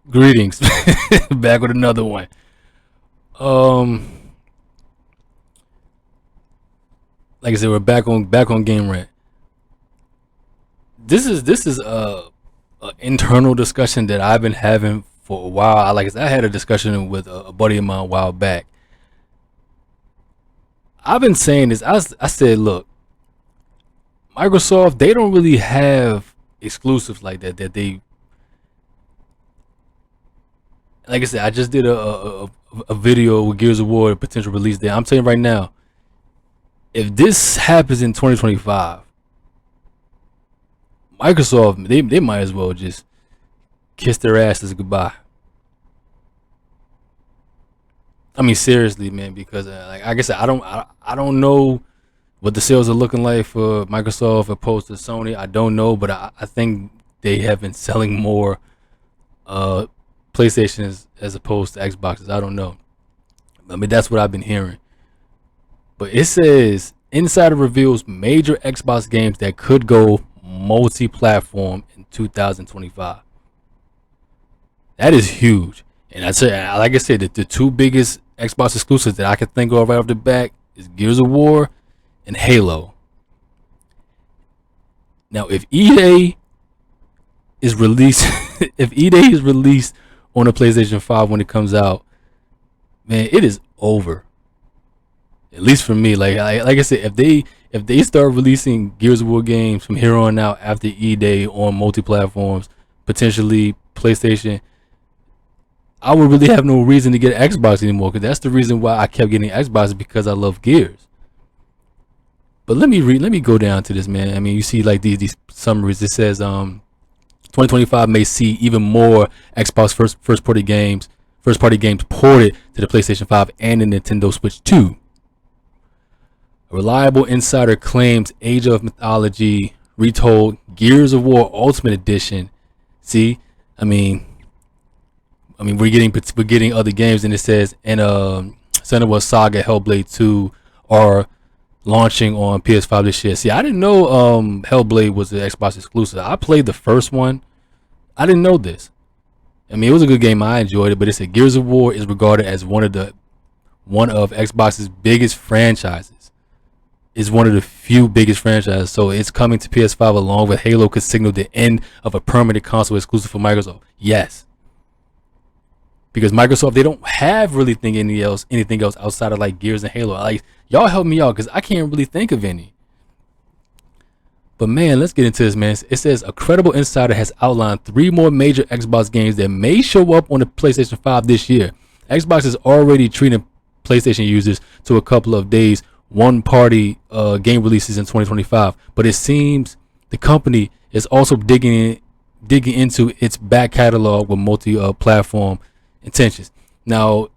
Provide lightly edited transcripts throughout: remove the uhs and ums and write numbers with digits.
Greetings. Back with another one. Um, like I said, we're back on Game Rant. This is a internal discussion that I've been having for a while. Like I said, I had a discussion with a buddy of mine a while back. I've been saying this. I said, look, Microsoft, they don't really have exclusives like that. Like I said, I just did a video with Gears of War potential release date. I'm telling you right now, if this happens in 2025, Microsoft, they might as well just kiss their asses goodbye. I mean, seriously, man, because like I said, I don't know what the sales are looking like for Microsoft opposed to Sony. I don't know, but I think they have been selling more uh PlayStations as opposed to Xboxes. I don't know. I mean, that's what I've been hearing. But it says Insider reveals major Xbox games that could go multi-platform in 2025. That is huge. And I say, like I said, the two biggest Xbox exclusives that I can think of right off the bat is Gears of War and Halo. Now, if EA is released, if EA is released on the PlayStation 5 when it comes out, man, it is over. At least for me, like I said, if they start releasing Gears of War games from here on out after E Day on multi platforms, potentially PlayStation, I would really have no reason to get Xbox anymore. Because that's the reason why I kept getting Xbox, because I love Gears. But let me go down to this, man. I mean, you see like these summaries. It says 2025 may see even more Xbox first party games ported to the PlayStation 5 and the Nintendo Switch 2. A reliable insider claims Age of Mythology Retold, Gears of War Ultimate Edition. See, I mean, we're getting other games, and it says and Senua Saga Hellblade 2 are launching on PS5 this year. See, I didn't know Hellblade was an Xbox exclusive. I played the first one. I didn't know this. I mean, it was a good game. I enjoyed it, but it said Gears of War is regarded as one of Xbox's biggest franchises. Is one of the few biggest franchises, so it's coming to PS5 along with Halo could signal the end of a permanent console exclusive for Microsoft. Yes, because Microsoft, they don't have really think anything else outside of like Gears and Halo. Like, y'all help me out because I can't really think of any. But man, let's get into this, man. It says a credible insider has outlined 3 more major Xbox games that may show up on the PlayStation 5 this year. Xbox is already treating PlayStation users to a couple of days one party game releases in 2025, but it seems the company is also digging into its back catalog with multi-platform intentions. Now,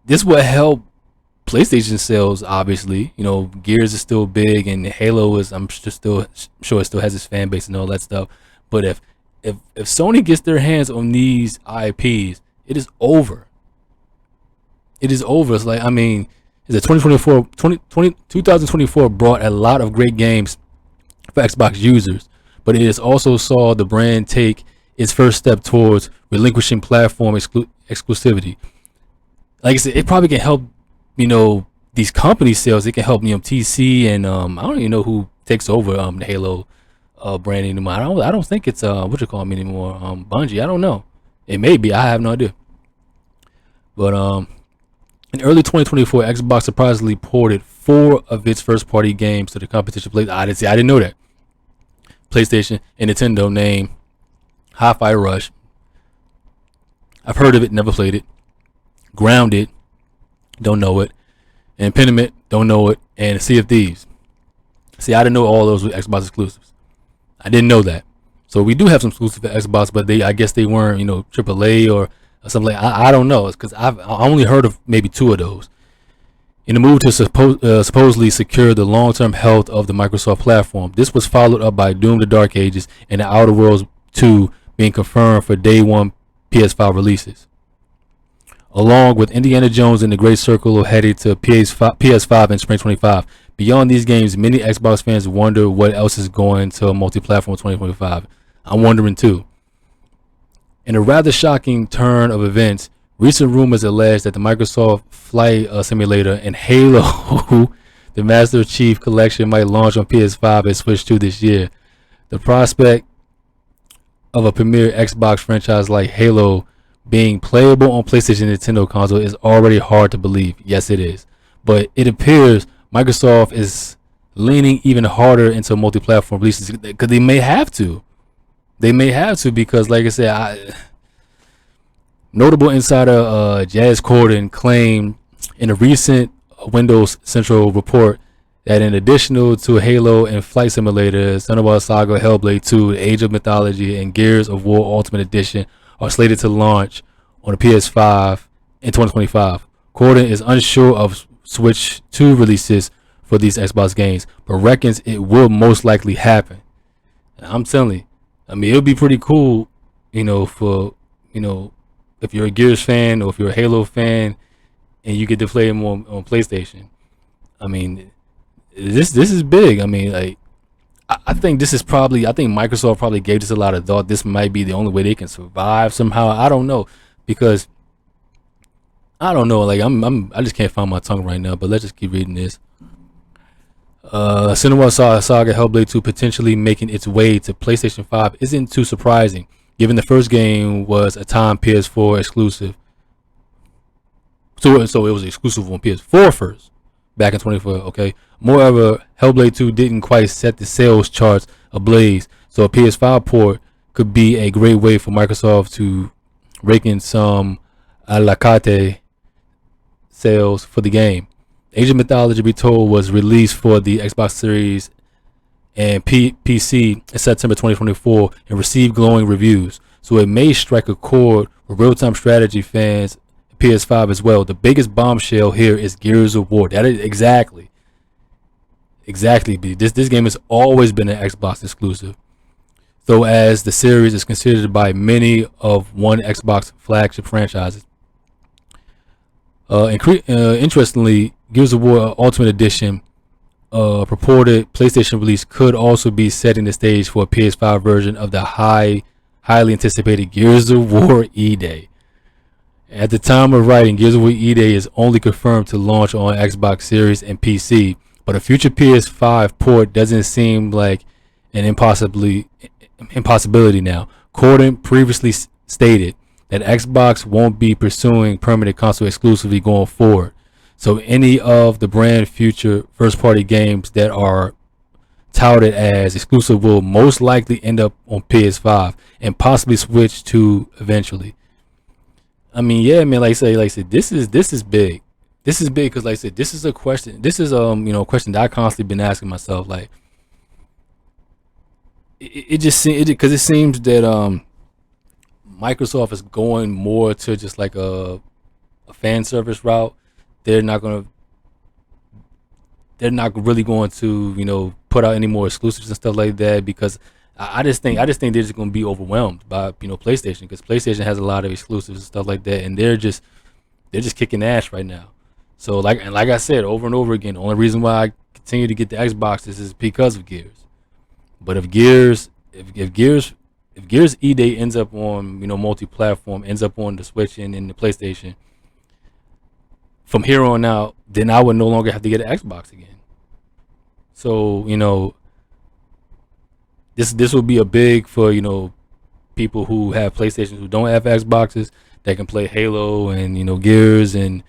this will help PlayStation sales. Obviously, Gears is still big, and Halo is, I'm still sure it still has its fan base and all that stuff. But if Sony gets their hands on these IPs, it is over. It is over. It's like, I mean, is that 2024 brought a lot of great games for Xbox users, but it has also saw the brand take its first step towards relinquishing platform exclusivity. Like I said, it probably can help, these company sales. It can help, TC and I don't even know who takes over the Halo brand anymore. I don't think it's what you call them anymore. Bungie. I don't know. It may be. I have no idea. But in early 2024, Xbox surprisingly ported 4 of its first-party games to the competition. I didn't know that. PlayStation and Nintendo name Hi-Fi Rush. I've heard of it, never played it. Grounded, don't know it. And Pentiment, don't know it. And Sea of Thieves. See, I didn't know all those were Xbox exclusives. I didn't know that. So we do have some exclusive for Xbox, but I guess they weren't, AAA or something like. I don't know. It's because I only heard of maybe 2 of those. In a move to supposedly secure the long-term health of the Microsoft platform, this was followed up by Doom: The Dark Ages and The Outer Worlds 2 being confirmed for day one PS5 releases. Along with Indiana Jones and the Great Circle headed to PS5 in spring 25. Beyond these games, many Xbox fans wonder what else is going to multi-platform 2025. I'm wondering too. In a rather shocking turn of events, recent rumors allege that the Microsoft Flight Simulator and Halo, the Master Chief Collection, might launch on PS5 and Switch 2 this year. The prospect of a premier Xbox franchise like Halo being playable on PlayStation and Nintendo console is already hard to believe. Yes, it is. But it appears Microsoft is leaning even harder into multi-platform releases because they may have to. They may have to because, like I said, notable insider Jaz Corden claimed in a recent Windows Central report that in addition to Halo and Flight Simulator, Senua Saga, Hellblade 2, Age of Mythology, and Gears of War Ultimate Edition are slated to launch on the PS5 in 2025. Corden is unsure of Switch 2 releases for these Xbox games, but reckons it will most likely happen. And I'm telling you, I mean, it'll be pretty cool, for, if you're a Gears fan or if you're a Halo fan and you get to play them on PlayStation. I mean, this is big. I mean, like, I think Microsoft probably gave this a lot of thought. This might be the only way they can survive somehow. I don't know, because I don't know. Like, I just can't find my tongue right now. But let's just keep reading this. Senua Saga Hellblade 2 potentially making its way to PlayStation 5 isn't too surprising, given the first game was a time PS4 exclusive. So it was exclusive on PS4 first, back in 2024. Okay. Moreover, Hellblade 2 didn't quite set the sales charts ablaze, so a PS5 port could be a great way for Microsoft to rake in some a la carte sales for the game. Age of Mythology, be told, was released for the Xbox Series and PC in September 2024 and received glowing reviews. So it may strike a chord with real-time strategy fans, PS5 as well. The biggest bombshell here is Gears of War. That is exactly. This game has always been an Xbox exclusive, though as the series is considered by many of one Xbox flagship franchises. Interestingly, Gears of War Ultimate Edition purported PlayStation release could also be setting the stage for a PS5 version of the highly anticipated Gears of War E-Day. At the time of writing, Gears of War E-Day is only confirmed to launch on Xbox Series and PC, but a future PS5 port doesn't seem like an impossibility now. Corden previously stated that Xbox won't be pursuing permanent console exclusively going forward. So any of the brand future first-party games that are touted as exclusive will most likely end up on PS5 and possibly switch to eventually. I mean, yeah, man. Like I said, this is big. This is big because, like I said, this is a question. This is a question that I constantly been asking myself. Like, it just seems because it seems that Microsoft is going more to just like a fan service route. They're not really going to put out any more exclusives and stuff like that, because I just think they're just going to be overwhelmed by PlayStation, because PlayStation has a lot of exclusives and stuff like that, and they're just kicking ass right now. So like I said over and over again, the only reason why I continue to get the Xboxes is because of Gears. But if Gears E-Day ends up on multi-platform, ends up on the Switch and the PlayStation, from here on out, then I would no longer have to get an Xbox again. So this will be a big for people who have PlayStations who don't have Xboxes that can play Halo and Gears and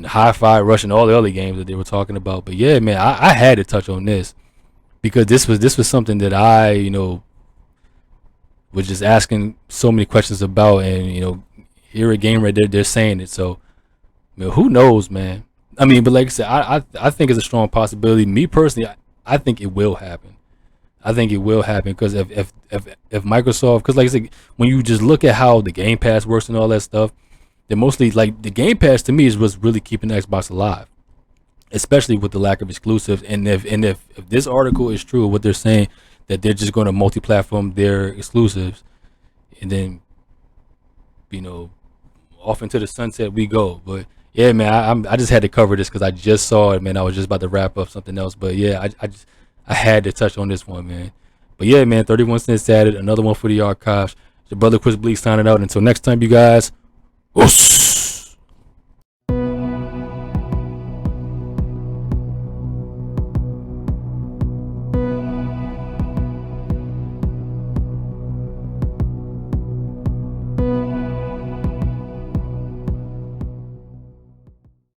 Hi-Fi Rush and all the other games that they were talking about. But yeah, man, I had to touch on this because this was something that I was just asking so many questions about, and here at Game Red they're saying it. So who knows, man? I mean, but like I said, I think it's a strong possibility. Me personally, I think it will happen. I think it will happen because if Microsoft, because like I said, when you just look at how the Game Pass works and all that stuff, they're mostly like the Game Pass to me is what's really keeping the Xbox alive, especially with the lack of exclusives. And if this article is true, what they're saying, that they're just going to multi-platform their exclusives, and then off into the sunset we go. But yeah, man, I just had to cover this because I just saw it, man. I was just about to wrap up something else, but yeah, I had to touch on this one, man. But yeah, man, 31 cents added, another one for the archives. Your brother Chris Bleak signing out. Until next time, you guys. Us.